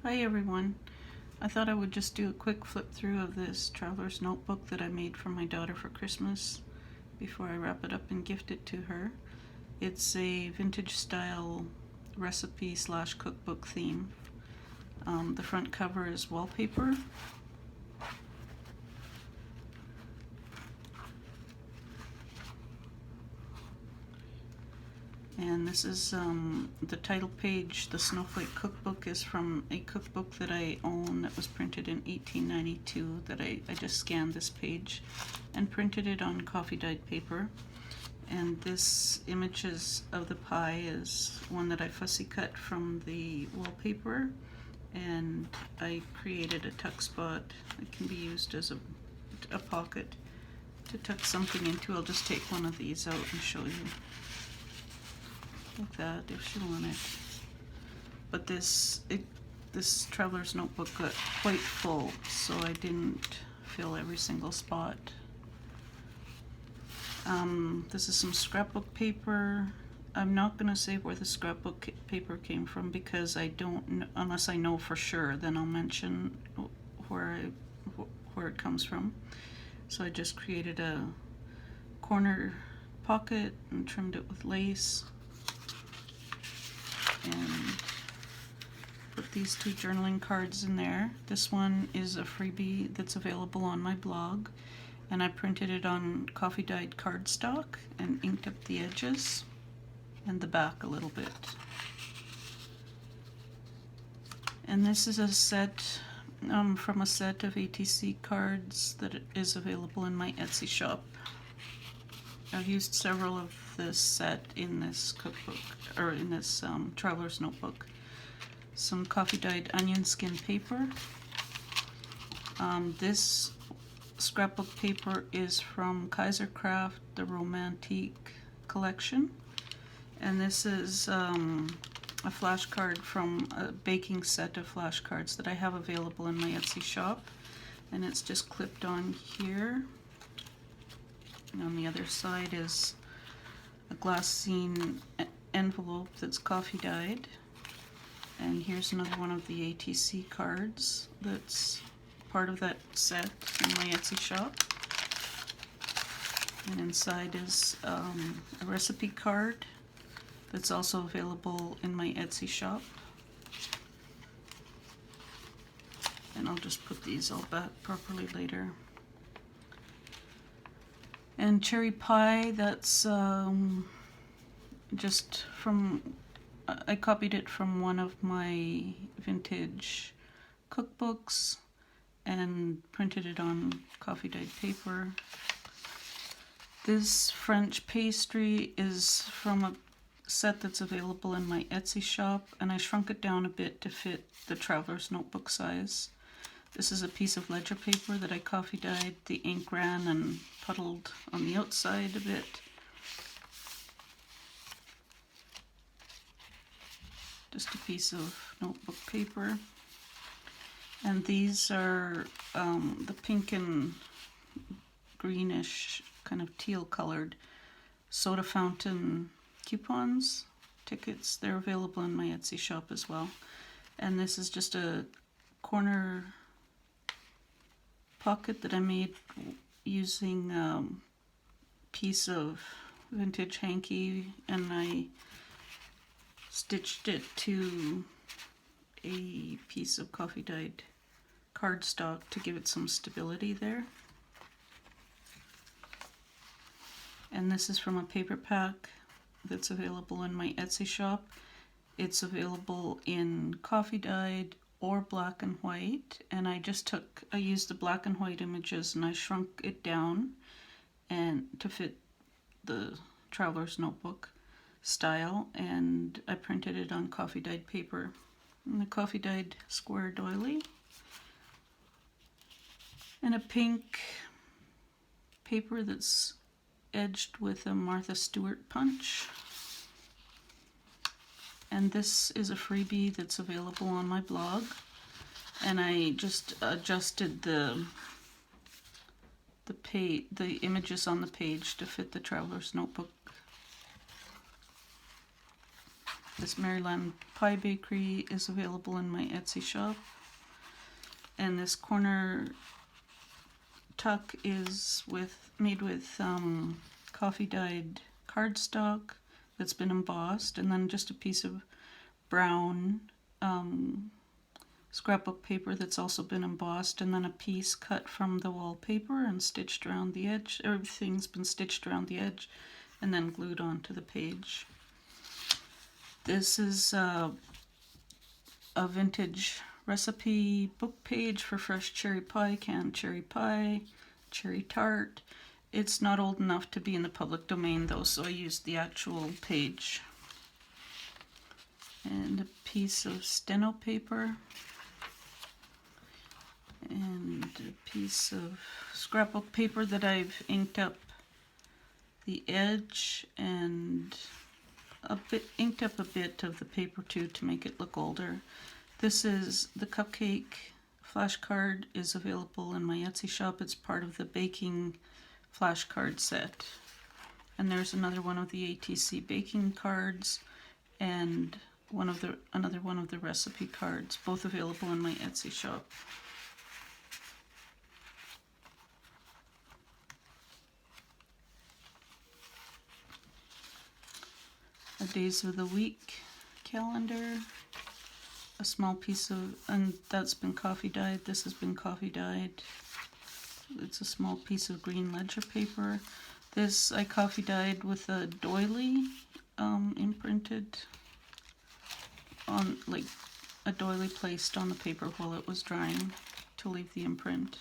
Hi everyone. I thought I would just do a quick flip through of this traveler's notebook that I made for my daughter for Christmas before I wrap it up and gift it to her. It's a vintage style recipe slash cookbook theme. The front cover is wallpaper. And this is the title page. The Snowflake Cookbook is from a cookbook that I own that was printed in 1892 that I just scanned this page and printed it on coffee dyed paper. And this images of the pie is one that I fussy cut from the wallpaper, and I created a tuck spot that can be used as a pocket to tuck something into. I'll just take one of these out and show you. Like that, if you want it. But this traveler's notebook got quite full, so I didn't fill every single spot. This is some scrapbook paper. I'm not going to say where the scrapbook paper came from because I don't, unless I know for sure, then I'll mention where it comes from. So I just created a corner pocket and trimmed it with lace. And put these two journaling cards in there. This one is a freebie that's available on my blog, and I printed it on coffee dyed cardstock and inked up the edges and the back a little bit. And this is a set from a set of ATC cards that is available in my Etsy shop. I've used several of this set in this cookbook, or in this traveler's notebook. Some coffee dyed onion skin paper. This scrapbook paper is from Kaiser Craft, the Romantique collection. And this is a flashcard from a baking set of flashcards that I have available in my Etsy shop. And it's just clipped on here. And on the other side is a glassine envelope that's coffee dyed. And here's another one of the ATC cards that's part of that set in my Etsy shop. And inside is a recipe card that's also available in my Etsy shop. And I'll just put these all back properly later. And cherry pie, that's just from, I copied it from one of my vintage cookbooks and printed it on coffee dyed paper. This French pastry is from a set that's available in my Etsy shop, and I shrunk it down a bit to fit the traveler's notebook size. This is a piece of ledger paper that I coffee dyed. The ink ran and puddled on the outside a bit. Just a piece of notebook paper. And these are the pink and greenish, kind of teal colored soda fountain coupons, tickets. They're available in my Etsy shop as well. And this is just a corner pocket that I made using a piece of vintage hanky, and I stitched it to a piece of coffee dyed cardstock to give it some stability there. And this is from a paper pack that's available in my Etsy shop. It's available in coffee dyed or black and white, and I used the black and white images and I shrunk it down and to fit the traveler's notebook style, and I printed it on coffee dyed paper. And the coffee dyed square doily, and a pink paper that's edged with a Martha Stewart punch. And this is a freebie that's available on my blog, and I just adjusted the images on the page to fit the traveler's notebook. This Maryland Pie Bakery is available in my Etsy shop. And this corner tuck is made with coffee dyed cardstock that's been embossed, and then just a piece of brown scrapbook paper that's also been embossed, and then a piece cut from the wallpaper and stitched around the edge. Everything's been stitched around the edge and then glued onto the page. This is a vintage recipe book page for fresh cherry pie, canned cherry pie, cherry tart. It's not old enough to be in the public domain though, so I used the actual page. And a piece of steno paper. And a piece of scrapbook paper that I've inked up the edge and inked up a bit of the paper too to make it look older. This is the cupcake flashcard is available in my Etsy shop. It's part of the baking flashcard set. And there's another one of the ATC baking cards and another one of the recipe cards, both available in my Etsy shop. A days of the week calendar, a small piece of, and that's been coffee dyed. This has been coffee dyed. It's a small piece of green ledger paper. This I coffee dyed with a doily imprinted on, like a doily placed on the paper while it was drying to leave the imprint.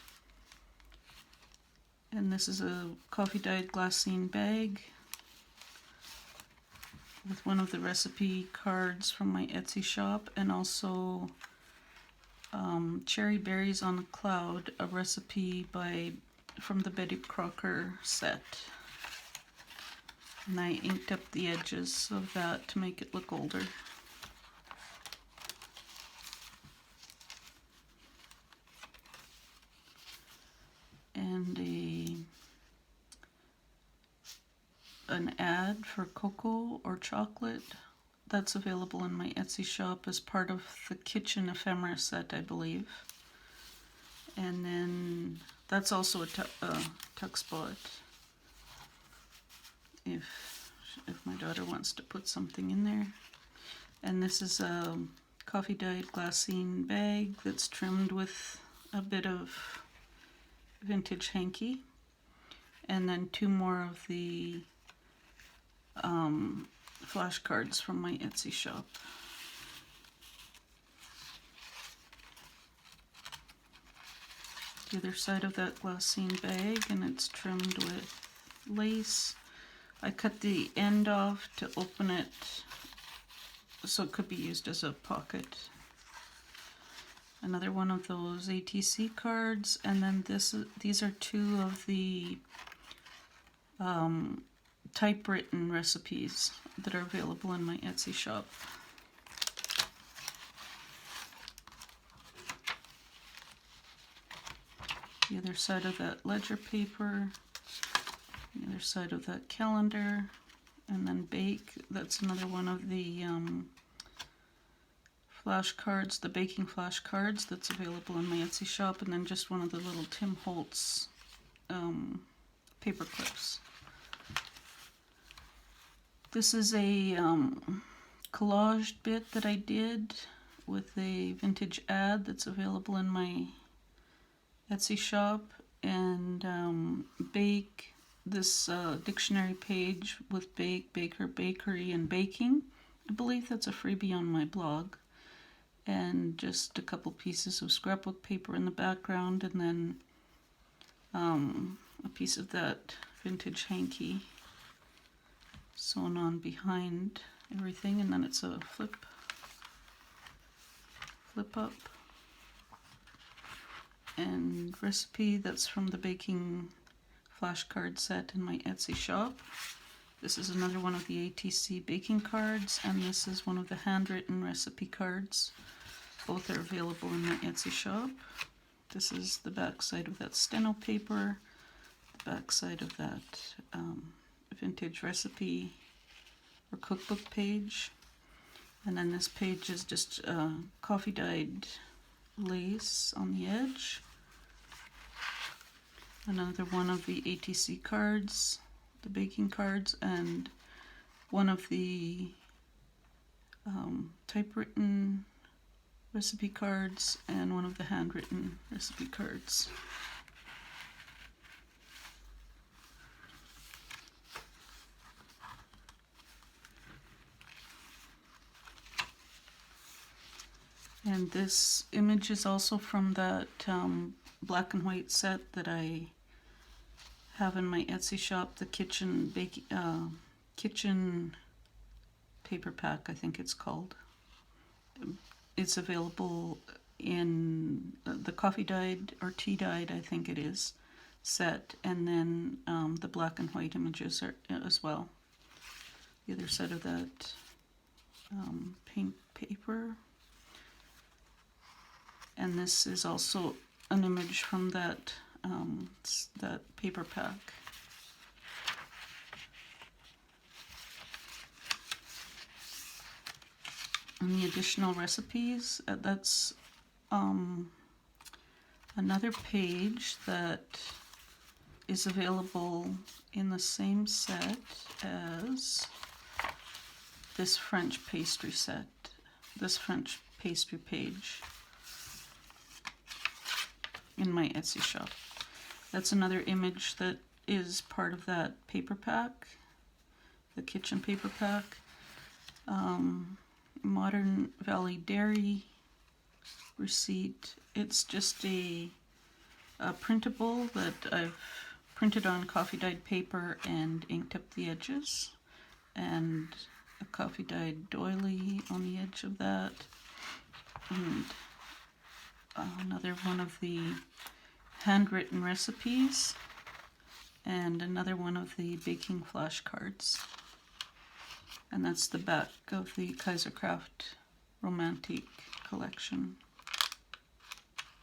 And this is a coffee dyed glassine bag with one of the recipe cards from my Etsy shop, and also Cherry Berries on a Cloud, a recipe from the Betty Crocker set. And I inked up the edges of that to make it look older. And an ad for cocoa or chocolate that's available in my Etsy shop as part of the kitchen ephemera set, I believe. And then that's also a tuck spot if my daughter wants to put something in there. And this is a coffee dyed glassine bag that's trimmed with a bit of vintage hanky, and then two more of the flashcards from my Etsy shop. The other side of that glassine bag, and it's trimmed with lace. I cut the end off to open it so it could be used as a pocket. Another one of those ATC cards, and then these are two of the typewritten recipes that are available in my Etsy shop. The other side of that ledger paper, the other side of that calendar, and then bake. That's another one of the flashcards, the baking flashcards that's available in my Etsy shop, and then just one of the little Tim Holtz paper clips. This is a collage bit that I did with a vintage ad that's available in my Etsy shop, and bake this dictionary page with bake, baker, bakery, and baking. I believe that's a freebie on my blog. And just a couple pieces of scrapbook paper in the background, and then a piece of that vintage hanky sewn on behind everything, and then it's a flip up. And recipe that's from the baking flashcard set in my Etsy shop. This is another one of the ATC baking cards, and this is one of the handwritten recipe cards. Both are available in my Etsy shop. This is the back side of that steno paper, the back side of that vintage recipe or cookbook page. And then this page is just coffee dyed lace on the edge. Another one of the ATC cards, the baking cards, and one of the typewritten recipe cards and one of the handwritten recipe cards. And this image is also from that black and white set that I have in my Etsy shop, the kitchen paper pack, I think it's called. It's available in the coffee dyed or tea dyed, I think it is, set, and then the black and white images are as well. The other side of that paint paper. And this is also an image from that that paper pack. And the additional recipes, that's another page that is available in the same set as this French pastry set, this French pastry page in my Etsy shop. That's another image that is part of that paper pack, the kitchen paper pack. Modern Valley Dairy receipt. It's just a printable that I've printed on coffee dyed paper and inked up the edges, and a coffee dyed doily on the edge of that, and another one of the handwritten recipes, and another one of the baking flashcards. And that's the back of the Kaisercraft Romantique collection.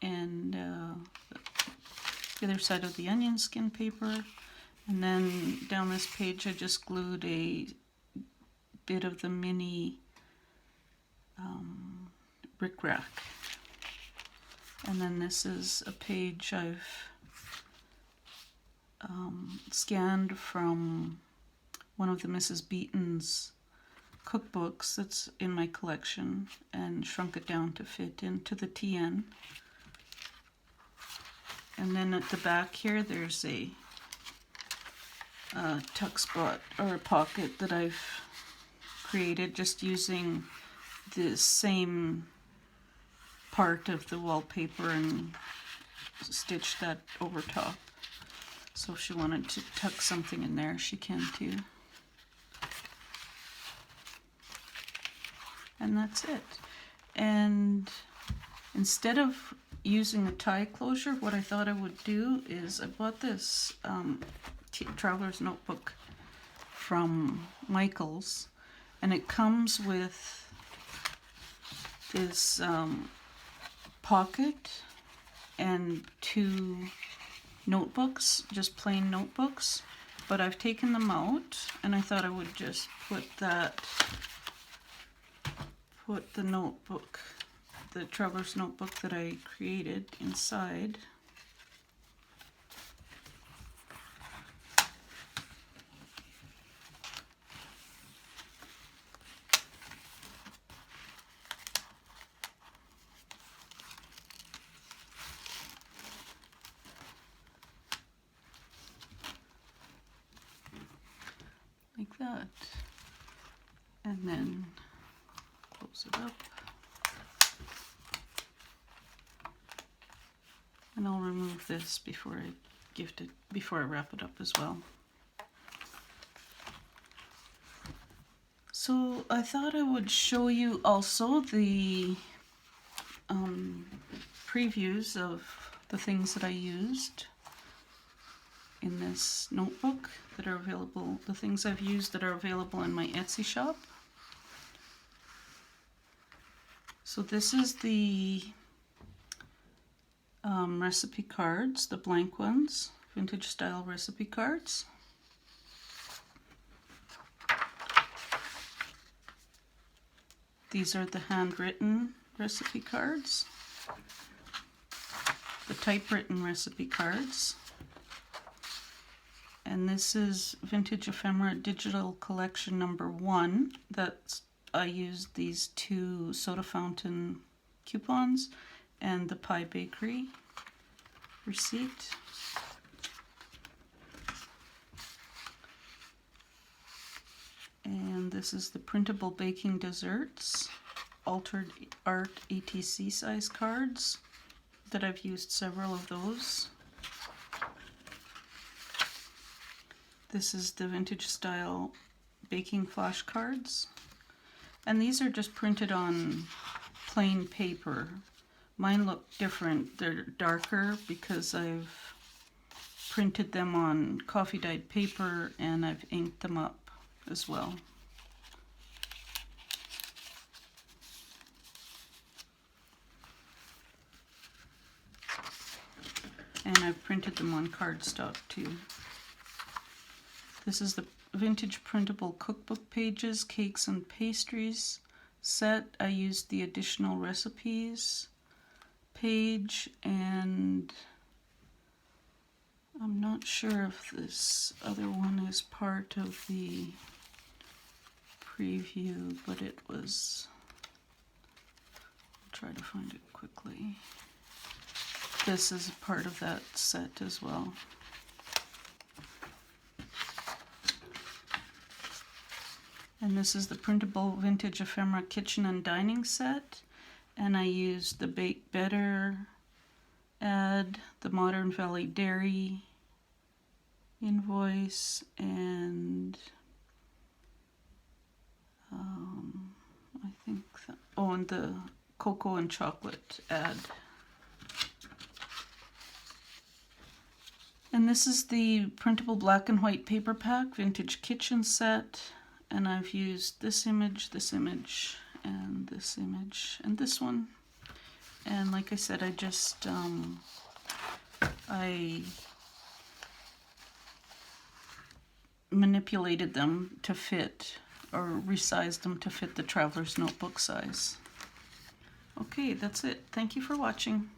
And the other side of the onion skin paper. And then down this page I just glued a bit of the mini bric-a-brac. And then this is a page I've scanned from one of the Mrs. Beaton's cookbooks that's in my collection and shrunk it down to fit into the TN. And then at the back here there's a tuck spot or a pocket that I've created just using the same part of the wallpaper and stitched that over top. So if she wanted to tuck something in there, she can too. And that's it. And instead of using a tie closure, what I thought I would do is I bought this traveler's notebook from Michaels, and it comes with this pocket and two notebooks, just plain notebooks, but I've taken them out and I thought I would just put the notebook, the traveler's notebook that I created inside. Like that. And then close it up. And I'll remove this before I wrap it up as well. So I thought I would show you also the previews of the things that I used in this notebook that are available, the things I've used that are available in my Etsy shop. So this is the recipe cards, the blank ones, vintage style recipe cards. These are the handwritten recipe cards, the typewritten recipe cards, and this is Vintage Ephemera Digital Collection number 1. I used these 2 soda fountain coupons and the Pie Bakery receipt. And this is the Printable Baking Desserts Altered Art ATC size cards that I've used several of those. This is the Vintage Style Baking Flashcards. And these are just printed on plain paper. Mine look different. They're darker because I've printed them on coffee dyed paper and I've inked them up as well. And I've printed them on cardstock too. This is the Vintage Printable Cookbook Pages, Cakes and Pastries set. I used the additional recipes page, and I'm not sure if this other one is part of the preview, but it was. I'll try to find it quickly. This is part of that set as well. And this is the Printable Vintage Ephemera Kitchen and Dining set. And I used the Bake Better ad, the Modern Valley Dairy invoice, and I think that, and the cocoa and chocolate ad. And this is the Printable Black and White Paper Pack Vintage Kitchen set. And I've used this image, and this image, and this one. And like I said, I just, I manipulated them to fit, or resized them to fit the Traveler's Notebook size. Okay, that's it. Thank you for watching.